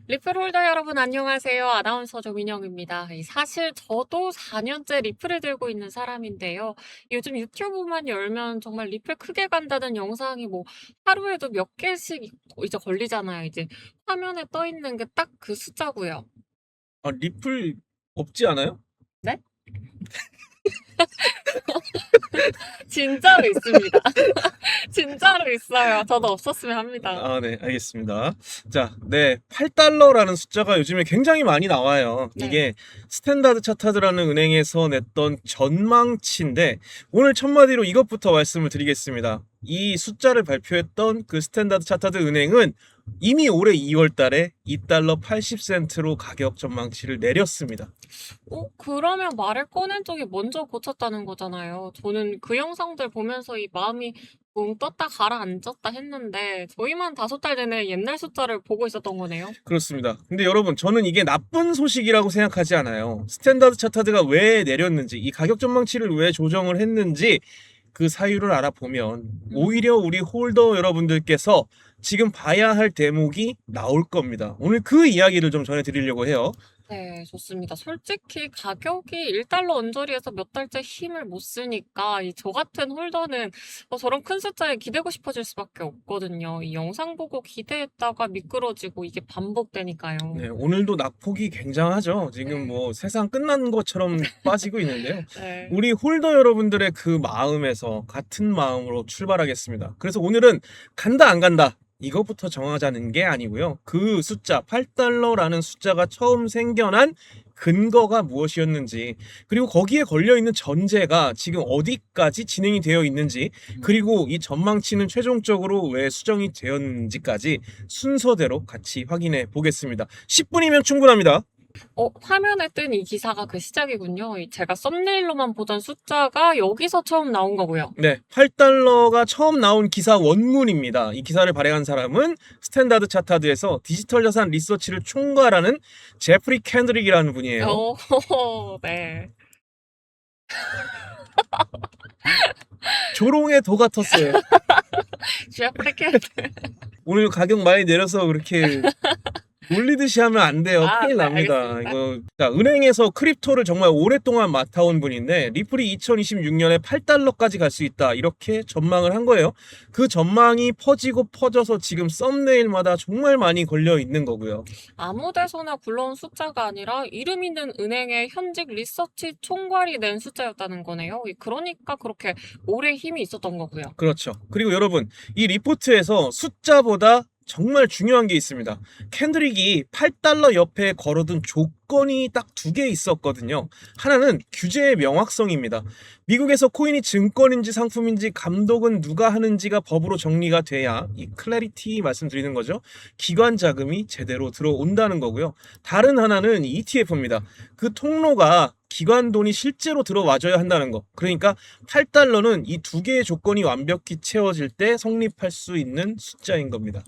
리플 홀더 여러분 안녕하세요. 아나운서 조민영입니다. 사실 저도 4년째 리플을 들고 있는 사람인데요. 요즘 유튜브만 열면 정말 리플 크게 간다는 영상이 뭐 하루에도 몇 개씩 이제 걸리잖아요. 이제 화면에 떠 있는 게 딱 그 숫자고요. 아, 리플 없지 않아요? 네? 진짜로 있습니다. 진짜로 있어요. 저도 없었으면 합니다. 아, 네, 알겠습니다. 자, 네, 8달러라는 숫자가 요즘에 굉장히 많이 나와요. 네. 이게 스탠다드 차타드라는 은행에서 냈던 전망치인데, 오늘 첫마디로 이것부터 말씀을 드리겠습니다. 이 숫자를 발표했던 그 스탠다드 차타드 은행은 이미 올해 2월 달에 2달러 80센트로 가격 전망치를 내렸습니다. 그러면 말을 꺼낸 쪽이 먼저 고쳤다는 거잖아요. 저는 그 영상들 보면서 이 마음이 붕 떴다 가라앉았다 했는데 저희만 5달 내내 옛날 숫자를 보고 있었던 거네요. 그렇습니다. 근데 여러분, 저는 이게 나쁜 소식이라고 생각하지 않아요. 스탠다드 차타드가 왜 내렸는지, 이 가격 전망치를 왜 조정을 했는지 그 사유를 알아보면 음. 오히려 우리 홀더 여러분들께서 지금 봐야 할 대목이 나올 겁니다. 오늘 그 이야기를 좀 전해드리려고 해요. 네, 좋습니다. 솔직히 가격이 1달러 언저리에서 몇 달째 힘을 못 쓰니까 이 저 같은 홀더는 저런 큰 숫자에 기대고 싶어질 수밖에 없거든요. 이 영상 보고 기대했다가 미끄러지고 이게 반복되니까요. 네, 오늘도 낙폭이 굉장하죠. 지금 네. 뭐 세상 끝난 것처럼 빠지고 있는데요. 네. 우리 홀더 여러분들의 그 마음에서 같은 마음으로 출발하겠습니다. 그래서 오늘은 간다 안 간다 이것부터 정하자는 게 아니고요. 그 숫자 8달러라는 숫자가 처음 생겨난 근거가 무엇이었는지, 그리고 거기에 걸려 있는 전제가 지금 어디까지 진행이 되어 있는지, 그리고 이 전망치는 최종적으로 왜 수정이 되었는지까지 순서대로 같이 확인해 보겠습니다. 10분이면 충분합니다. 화면에 뜬 이 기사가 그 시작이군요. 제가 썸네일로만 보던 숫자가 여기서 처음 나온 거고요. 네, 8달러가 처음 나온 기사 원문입니다. 이 기사를 발행한 사람은 스탠다드 차타드에서 디지털 자산 리서치를 총괄하는 제프리 캔드릭이라는 분이에요. 네. 조롱의 도 같았어요. 셰프리케 오늘 가격 많이 내려서 그렇게 놀리듯이 하면 안 돼요. 큰일 네, 납니다. 알겠습니다. 이거 자, 은행에서 크립토를 정말 오랫동안 맡아온 분인데 리플이 2026년에 8달러까지 갈 수 있다 이렇게 전망을 한 거예요. 그 전망이 퍼지고 퍼져서 지금 썸네일마다 정말 많이 걸려 있는 거고요. 아무 데서나 굴러온 숫자가 아니라 이름 있는 은행의 현직 리서치 총괄이 낸 숫자였다는 거네요. 그러니까 그렇게 오래 힘이 있었던 거고요. 그렇죠. 그리고 여러분, 이 리포트에서 숫자보다 정말 중요한 게 있습니다. 캔드릭이 8달러 옆에 걸어둔 조건이 딱 두 개 있었거든요. 하나는 규제의 명확성입니다. 미국에서 코인이 증권인지 상품인지 감독은 누가 하는지가 법으로 정리가 돼야 이 클래리티 말씀드리는 거죠. 기관 자금이 제대로 들어온다는 거고요. 다른 하나는 ETF입니다. 그 통로가 기관 돈이 실제로 들어와줘야 한다는 거. 그러니까 8달러는 이 두 개의 조건이 완벽히 채워질 때 성립할 수 있는 숫자인 겁니다.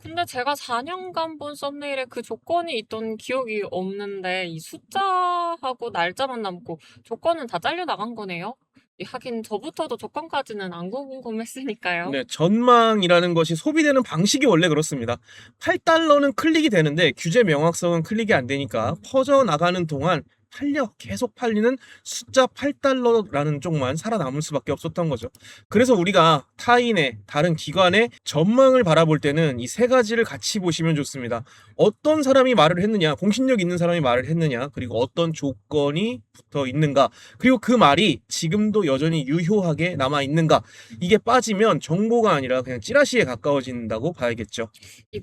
근데 제가 4년간 본 썸네일에 그 조건이 있던 기억이 없는데 이 숫자하고 날짜만 남고 조건은 다 잘려 나간 거네요. 하긴 저부터도 조건까지는 안 궁금했으니까요. 네, 전망이라는 것이 소비되는 방식이 원래 그렇습니다. 8달러는 클릭이 되는데 규제 명확성은 클릭이 안 되니까 퍼져나가는 동안 계속 팔리는 숫자 8달러라는 쪽만 살아남을 수밖에 없었던 거죠. 그래서 우리가 타인의 다른 기관의 전망을 바라볼 때는 이 세 가지를 같이 보시면 좋습니다. 어떤 사람이 말을 했느냐, 공신력 있는 사람이 말을 했느냐, 그리고 어떤 조건이 붙어 있는가, 그리고 그 말이 지금도 여전히 유효하게 남아 있는가. 이게 빠지면 정보가 아니라 그냥 찌라시에 가까워진다고 봐야겠죠.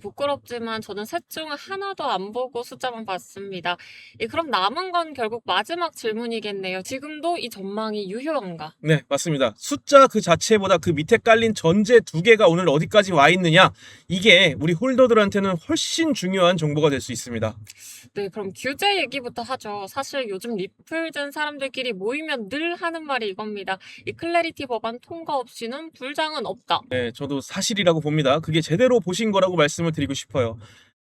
부끄럽지만 저는 셋 중 하나도 안 보고 숫자만 봤습니다. 그럼 남은 건 결국 마지막 질문이겠네요. 지금도 이 전망이 유효한가? 네, 맞습니다. 숫자 그 자체보다 그 밑에 깔린 전제 두 개가 오늘 어디까지 와 있느냐, 이게 우리 홀더들한테는 훨씬 중요한 정보가 될 수 있습니다. 네, 그럼 규제 얘기부터 하죠. 사실 요즘 리플 든 사람들끼리 모이면 늘 하는 말이 이겁니다. 이 클래리티 법안 통과 없이는 불장은 없다. 네, 저도 사실이라고 봅니다. 그게 제대로 보신 거라고 말씀을 드리고 싶어요.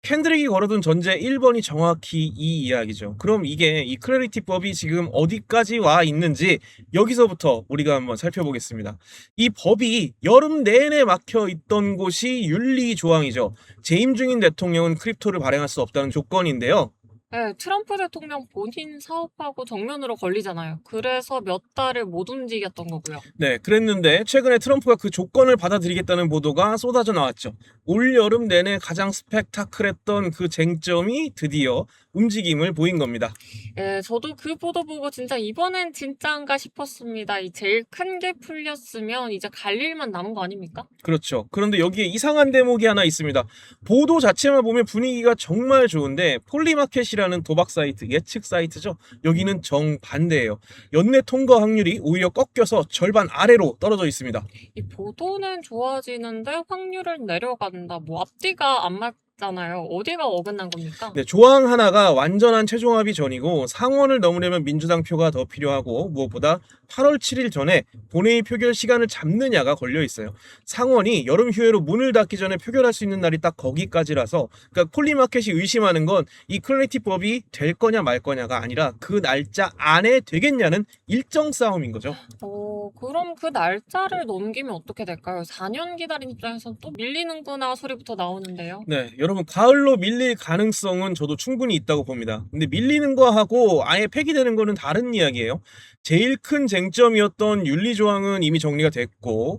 캔드릭이 걸어둔 전제 1번이 정확히 이 이야기죠. 그럼 이게 이 클래리티법이 지금 어디까지 와 있는지 여기서부터 우리가 한번 살펴보겠습니다. 이 법이 여름 내내 막혀 있던 곳이 윤리 조항이죠. 재임 중인 대통령은 크립토를 발행할 수 없다는 조건인데요. 네, 트럼프 대통령 본인 사업하고 정면으로 걸리잖아요. 그래서 몇 달을 못 움직였던 거고요. 네, 그랬는데 최근에 트럼프가 그 조건을 받아들이겠다는 보도가 쏟아져 나왔죠. 올 여름 내내 가장 스펙타클했던 그 쟁점이 드디어 움직임을 보인 겁니다. 예, 저도 그 보도 보고 진짜 이번엔 진짜인가 싶었습니다. 이 제일 큰 게 풀렸으면 이제 갈 일만 남은 거 아닙니까? 그렇죠. 그런데 여기에 이상한 대목이 하나 있습니다. 보도 자체만 보면 분위기가 정말 좋은데 폴리마켓이라는 도박 사이트, 예측 사이트죠. 여기는 정반대예요. 연내 통과 확률이 오히려 꺾여서 절반 아래로 떨어져 있습니다. 이 보도는 좋아지는데 확률은 내려간다. 뭐 앞뒤가 안 맞잖아요. 어디가 어긋난 겁니까? 네, 조항 하나가 완전한 최종 합의 전이고 상원을 넘으려면 민주당 표가 더 필요하고 무엇보다 8월 7일 전에 본회의 표결 시간을 잡느냐가 걸려 있어요. 상원이 여름 휴회로 문을 닫기 전에 표결할 수 있는 날이 딱 거기까지라서 그러니까 폴리마켓이 의심하는 건 이 클래리티법이 될 거냐 말 거냐가 아니라 그 날짜 안에 되겠냐는 일정 싸움인 거죠. 그럼 그 날짜를 넘기면 어떻게 될까요? 4년 기다린 입장에서 또 밀리는구나 소리부터 나오는데요. 네, 여러분 가을로 밀릴 가능성은 저도 충분히 있다고 봅니다. 근데 밀리는 거하고 아예 폐기되는 거는 다른 이야기예요. 제일 큰 쟁점이었던 윤리조항은 이미 정리가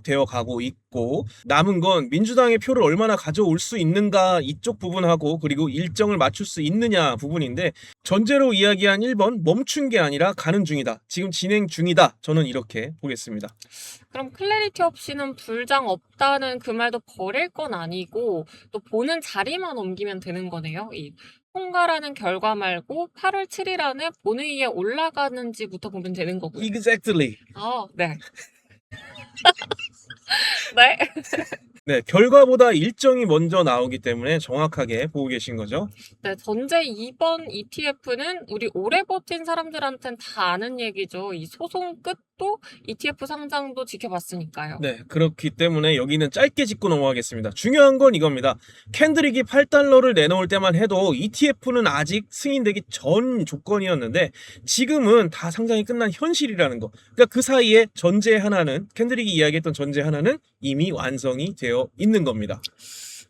되어 가고 있고 남은 건 민주당의 표를 얼마나 가져올 수 있는가 이쪽 부분하고 그리고 일정을 맞출 수 있느냐 부분인데 전제로 이야기한 1번 멈춘 게 아니라 가는 중이다. 지금 진행 중이다. 저는 이렇게 보겠습니다. 그럼 클래리티 없이는 불장 없다는 그 말도 버릴 건 아니고 또 보는 자리만 옮기면 되는 거네요. 이 통과라는 결과 말고 8월 7일 안에 본회의에 올라가는지부터 보면 되는 거고요. Exactly. 네. 네. 네, 결과보다 일정이 먼저 나오기 때문에 정확하게 보고 계신 거죠. 네, 전제 2번 ETF는 우리 오래 버틴 사람들한테는 다 아는 얘기죠. 이 소송 끝도 ETF 상장도 지켜봤으니까요. 네, 그렇기 때문에 여기는 짧게 짚고 넘어가겠습니다. 중요한 건 이겁니다. 캔드릭이 8달러를 내놓을 때만 해도 ETF는 아직 승인되기 전 조건이었는데 지금은 다 상장이 끝난 현실이라는 거. 그러니까 그 사이에 전제 하나는 캔드릭이 이야기했던 전제 하나는 이미 완성이 되어 있는 겁니다.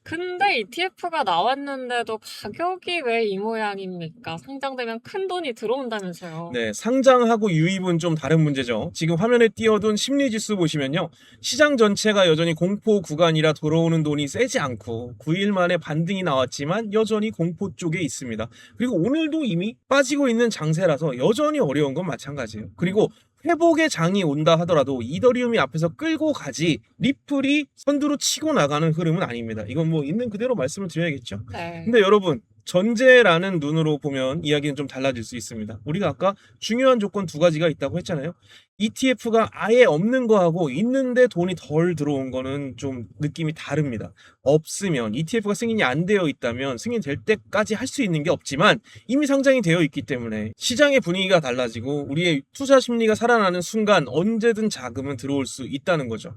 근데 ETF가 나왔는데도 가격이 왜 이 모양입니까? 상장되면 큰 돈이 들어온다면서요. 네, 상장하고 유입은 좀 다른 문제죠. 지금 화면에 띄워둔 심리지수 보시면요. 시장 전체가 여전히 공포 구간이라 들어오는 돈이 세지 않고 9일 만에 반등이 나왔지만 여전히 공포 쪽에 있습니다. 그리고 오늘도 이미 빠지고 있는 장세라서 여전히 어려운 건 마찬가지예요. 그리고 회복의 장이 온다 하더라도 이더리움이 앞에서 끌고 가지 리플이 선두로 치고 나가는 흐름은 아닙니다. 이건 뭐 있는 그대로 말씀을 드려야겠죠. 네. 근데 여러분 전제라는 눈으로 보면 이야기는 좀 달라질 수 있습니다. 우리가 아까 중요한 조건 두 가지가 있다고 했잖아요. ETF가 아예 없는 거하고 있는데 돈이 덜 들어온 거는 좀 느낌이 다릅니다. 없으면 ETF가 승인이 안 되어 있다면 승인될 때까지 할 수 있는 게 없지만 이미 상장이 되어 있기 때문에 시장의 분위기가 달라지고 우리의 투자 심리가 살아나는 순간 언제든 자금은 들어올 수 있다는 거죠.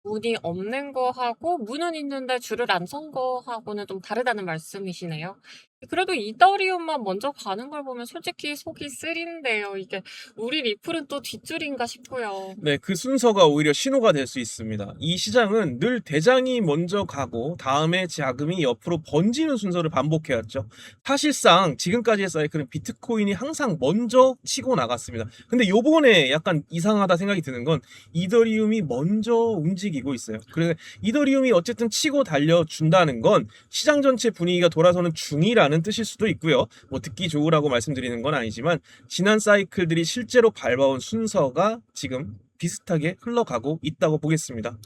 문이 없는 거하고 문은 있는데 줄을 안 선 거하고는 좀 다르다는 말씀이시네요. 그래도 이더리움만 먼저 가는 걸 보면 솔직히 속이 쓰린데요. 이게 우리 리플은 또 뒷줄인가 싶고요. 네, 그 순서가 오히려 신호가 될 수 있습니다. 이 시장은 늘 대장이 먼저 가고 다음에 자금이 옆으로 번지는 순서를 반복해왔죠. 사실상 지금까지의 사이클은 비트코인이 항상 먼저 치고 나갔습니다. 근데 요번에 약간 이상하다 생각이 드는 건 이더리움이 먼저 움직이고 있어요. 그래서 이더리움이 어쨌든 치고 달려준다는 건 시장 전체 분위기가 돌아서는 중이라는 뜻일 수도 있고요. 뭐 듣기 좋으라고 말씀드리는 건 아니지만 지난 사이클들이 실제로 밟아온 순서가 지금 비슷하게 흘러가고 있다고 보겠습니다.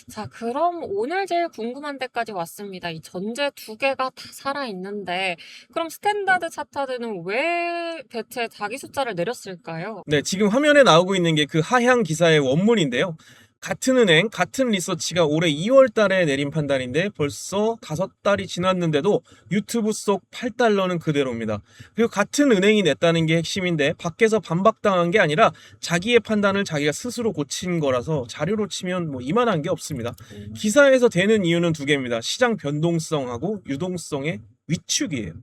자, 그럼 오늘 제일 궁금한 데까지 왔습니다. 이 전제 두 개가 다 살아있는데 그럼 스탠다드 차타드는 왜 대체 자기 숫자를 내렸을까요? 네, 지금 화면에 나오고 있는 게 그 하향 기사의 원문인데요. 같은 은행, 같은 리서치가 올해 2월 달에 내린 판단인데 벌써 5달이 지났는데도 유튜브 속 8달러는 그대로입니다. 그리고 같은 은행이 냈다는 게 핵심인데 밖에서 반박당한 게 아니라 자기의 판단을 자기가 스스로 고친 거라서 자료로 치면 뭐 이만한 게 없습니다. 기사에서 되는 이유는 두 개입니다. 시장 변동성하고 유동성의 위축이에요.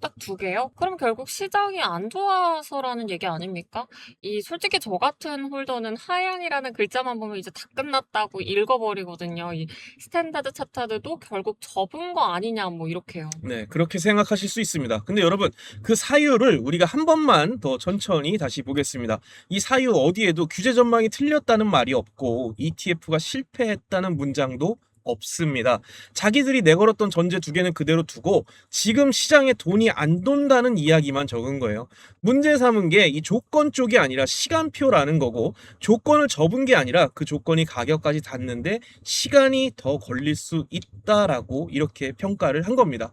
딱 두 개요? 그럼 결국 시장이 안 좋아서라는 얘기 아닙니까? 솔직히 저 같은 홀더는 하향이라는 글자만 보면 이제 다 끝났다고 읽어버리거든요. 이 스탠다드 차트도 결국 접은 거 아니냐 뭐 이렇게요. 네, 그렇게 생각하실 수 있습니다. 근데 여러분, 그 사유를 우리가 한 번만 더 천천히 다시 보겠습니다. 이 사유 어디에도 규제 전망이 틀렸다는 말이 없고 ETF가 실패했다는 문장도 없습니다. 자기들이 내걸었던 전제 두 개는 그대로 두고 지금 시장에 돈이 안 돈다는 이야기만 적은 거예요. 문제 삼은 게 이 조건 쪽이 아니라 시간표라는 거고, 조건을 접은 게 아니라 그 조건이 가격까지 닿는데 시간이 더 걸릴 수 있다라고 이렇게 평가를 한 겁니다.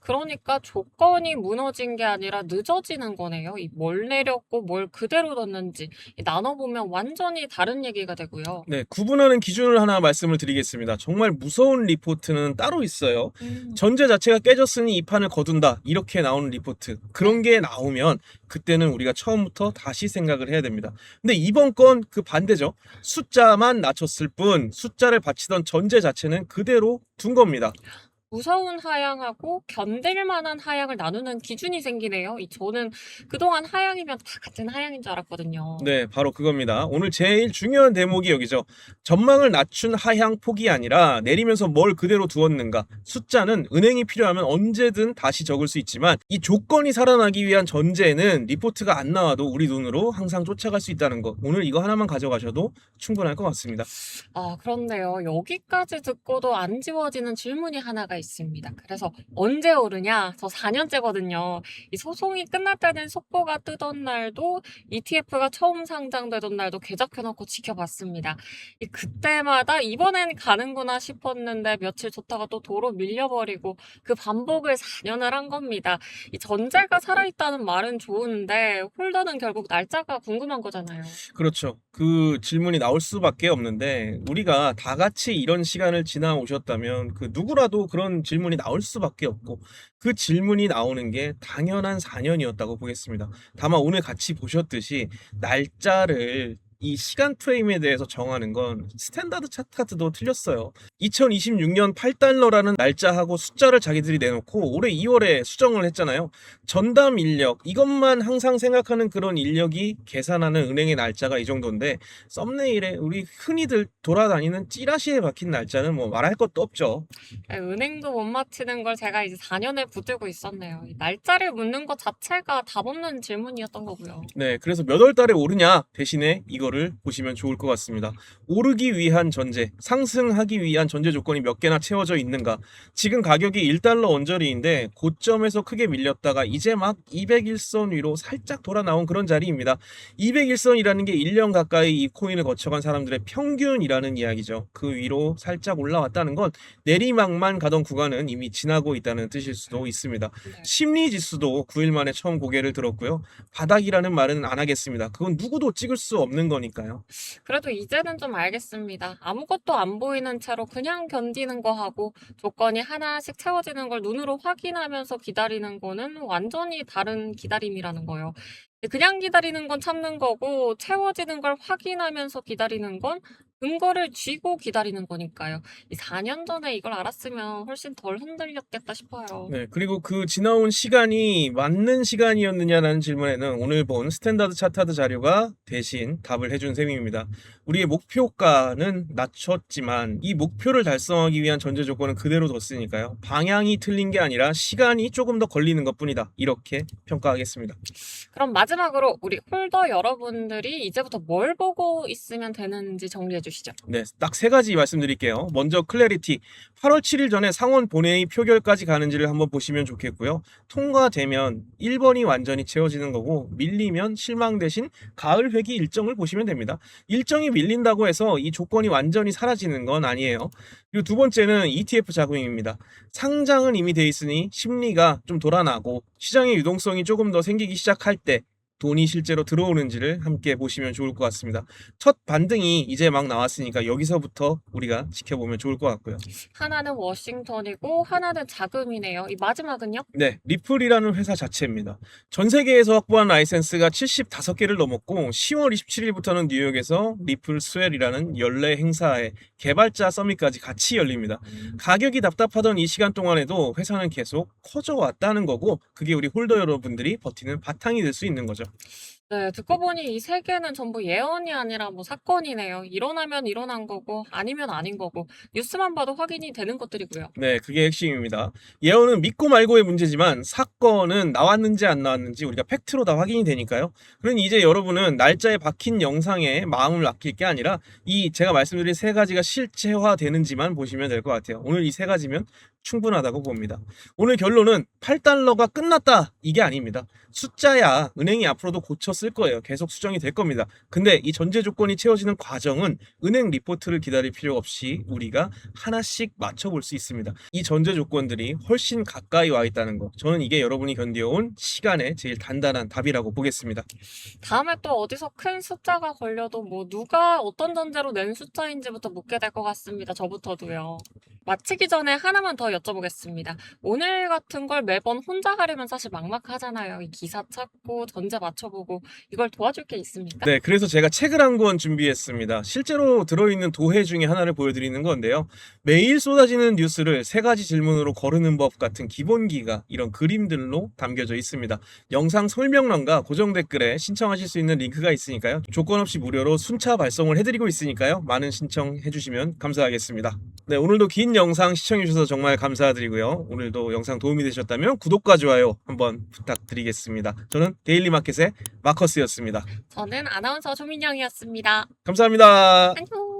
그러니까 조건이 무너진 게 아니라 늦어지는 거네요. 뭘 내렸고 뭘 그대로 뒀는지 나눠보면 완전히 다른 얘기가 되고요. 네, 구분하는 기준을 하나 말씀을 드리겠습니다. 정말 무서운 리포트는 따로 있어요. 전제 자체가 깨졌으니 이 판을 거둔다. 이렇게 나오는 리포트. 그런 게 나오면 그때는 우리가 처음부터 다시 생각을 해야 됩니다. 근데 이번 건 그 반대죠. 숫자만 낮췄을 뿐 숫자를 바치던 전제 자체는 그대로 둔 겁니다. 무서운 하향하고 견딜 만한 하향을 나누는 기준이 생기네요. 저는 그동안 하향이면 다 같은 하향인 줄 알았거든요. 네, 바로 그겁니다. 오늘 제일 중요한 대목이 여기죠. 전망을 낮춘 하향 폭이 아니라 내리면서 뭘 그대로 두었는가. 숫자는 은행이 필요하면 언제든 다시 적을 수 있지만 이 조건이 살아나기 위한 전제는 리포트가 안 나와도 우리 눈으로 항상 쫓아갈 수 있다는 거. 오늘 이거 하나만 가져가셔도 충분할 것 같습니다. 그런데요. 여기까지 듣고도 안 지워지는 질문이 하나가 있습니다. 그래서 언제 오르냐? 저 4년째거든요. 이 소송이 끝났다는 속보가 뜨던 날도 ETF가 처음 상장되던 날도 계좌 켜놓고 지켜봤습니다. 그때마다 이번엔 가는구나 싶었는데 며칠 좋다가 또 도로 밀려버리고 그 반복을 4년을 한 겁니다. 이 전제가 살아있다는 말은 좋은데 홀더는 결국 날짜가 궁금한 거잖아요. 그렇죠. 그 질문이 나올 수밖에 없는데 우리가 다 같이 이런 시간을 지나오셨다면 그 누구라도 그런 질문이 나올 수밖에 없고 그 질문이 나오는 게 당연한 4년이었다고 보겠습니다. 다만 오늘 같이 보셨듯이 날짜를 이 시간 프레임에 대해서 정하는 건 스탠다드 차트도 틀렸어요. 2026년 8달러라는 날짜하고 숫자를 자기들이 내놓고 올해 2월에 수정을 했잖아요. 전담 인력, 이것만 항상 생각하는 그런 인력이 계산하는 은행의 날짜가 이 정도인데 썸네일에 우리 흔히들 돌아다니는 찌라시에 박힌 날짜는 뭐 말할 것도 없죠. 은행도 못 맞히는 걸 제가 이제 4년을 붙들고 있었네요. 이 날짜를 묻는 것 자체가 답 없는 질문이었던 거고요. 네, 그래서 몇 월 달에 오르냐 대신에 이거를 보시면 좋을 것 같습니다. 오르기 위한 전제, 상승하기 위한 전제 조건이 몇 개나 채워져 있는가. 지금 가격이 1달러 언저리인데 고점에서 크게 밀렸다가 이제 막 200일선 위로 살짝 돌아 나온 그런 자리입니다. 200일선이라는 게 1년 가까이 이 코인을 거쳐간 사람들의 평균이라는 이야기죠. 그 위로 살짝 올라왔다는 건 내리막만 가던 구간은 이미 지나고 있다는 뜻일 수도 있습니다. 네. 심리 지수도 9일 만에 처음 고개를 들었고요. 바닥이라는 말은 안 하겠습니다. 그건 누구도 찍을 수 없는 거니까요. 그래도 이제는 좀 알겠습니다. 아무것도 안 보이는 채로 그냥 견디는 거 하고 조건이 하나씩 채워지는 걸 눈으로 확인하면서 기다리는 거는 완전히 다른 기다림이라는 거예요. 그냥 기다리는 건 참는 거고 채워지는 걸 확인하면서 기다리는 건 근거를 쥐고 기다리는 거니까요. 4년 전에 이걸 알았으면 훨씬 덜 흔들렸겠다 싶어요. 네, 그리고 그 지나온 시간이 맞는 시간이었느냐라는 질문에는 오늘 본 스탠다드 차트드 자료가 대신 답을 해준 셈입니다. 우리의 목표가는 낮췄지만 이 목표를 달성하기 위한 전제 조건은 그대로 뒀으니까요. 방향이 틀린 게 아니라 시간이 조금 더 걸리는 것뿐이다. 이렇게 평가하겠습니다. 그럼 마지막으로 우리 홀더 여러분들이 이제부터 뭘 보고 있으면 되는지 정리해 주시죠. 네, 딱 세 가지 말씀드릴게요. 먼저 클래리티. 8월 7일 전에 상원 본회의 표결까지 가는지를 한번 보시면 좋겠고요. 통과되면 1번이 완전히 채워지는 거고 밀리면 실망 대신 가을 회기 일정을 보시면 됩니다. 일정이 밀린다고 해서 이 조건이 완전히 사라지는 건 아니에요. 그리고 두 번째는 ETF 자금입니다. 상장은 이미 돼 있으니 심리가 좀 돌아나고 시장의 유동성이 조금 더 생기기 시작할 때 돈이 실제로 들어오는지를 함께 보시면 좋을 것 같습니다. 첫 반등이 이제 막 나왔으니까 여기서부터 우리가 지켜보면 좋을 것 같고요. 하나는 워싱턴이고 하나는 자금이네요. 이 마지막은요? 네, 리플이라는 회사 자체입니다. 전 세계에서 확보한 라이센스가 75개를 넘었고 10월 27일부터는 뉴욕에서 리플 스웰이라는 연례 행사에 개발자 서밋까지 같이 열립니다. 가격이 답답하던 이 시간 동안에도 회사는 계속 커져왔다는 거고 그게 우리 홀더 여러분들이 버티는 바탕이 될 수 있는 거죠. 네, 듣고 보니 이 세 개는 전부 예언이 아니라 뭐 사건이네요. 일어나면 일어난 거고 아니면 아닌 거고 뉴스만 봐도 확인이 되는 것들이고요. 네, 그게 핵심입니다. 예언은 믿고 말고의 문제지만 사건은 나왔는지 안 나왔는지 우리가 팩트로 다 확인이 되니까요. 그러니 이제 여러분은 날짜에 박힌 영상에 마음을 맡길 게 아니라 이 제가 말씀드린 세 가지가 실체화되는지만 보시면 될 것 같아요. 오늘 이 세 가지면 충분하다고 봅니다. 오늘 결론은 8달러가 끝났다 이게 아닙니다. 숫자야 은행이 앞으로도 고쳐 쓸 거예요. 계속 수정이 될 겁니다. 근데 이 전제 조건이 채워지는 과정은 은행 리포트를 기다릴 필요 없이 우리가 하나씩 맞춰볼 수 있습니다. 이 전제 조건들이 훨씬 가까이 와 있다는 거. 저는 이게 여러분이 견뎌온 시간의 제일 단단한 답이라고 보겠습니다. 다음에 또 어디서 큰 숫자가 걸려도 뭐 누가 어떤 전제로 낸 숫자인지부터 묻게 될 것 같습니다. 저부터도요. 마치기 전에 하나만 더 여쭤보겠습니다. 오늘 같은 걸 매번 혼자 하려면 사실 막막하잖아요. 이 기사 찾고 전제 맞춰보고 이걸 도와줄 게 있습니까? 네, 그래서 제가 책을 한 권 준비했습니다. 실제로 들어있는 도해 중에 하나를 보여드리는 건데요. 매일 쏟아지는 뉴스를 세 가지 질문으로 거르는 법 같은 기본기가 이런 그림들로 담겨져 있습니다. 영상 설명란과 고정 댓글에 신청하실 수 있는 링크가 있으니까요. 조건 없이 무료로 순차 발송을 해드리고 있으니까요. 많은 신청해주시면 감사하겠습니다. 네, 오늘도 긴 영상 시청해주셔서 정말 감사드리고요. 오늘도 영상 도움이 되셨다면 구독과 좋아요 한번 부탁드리겠습니다. 저는 데일리마켓의 마커스였습니다. 저는 아나운서 조민영이었습니다. 감사합니다. 안녕.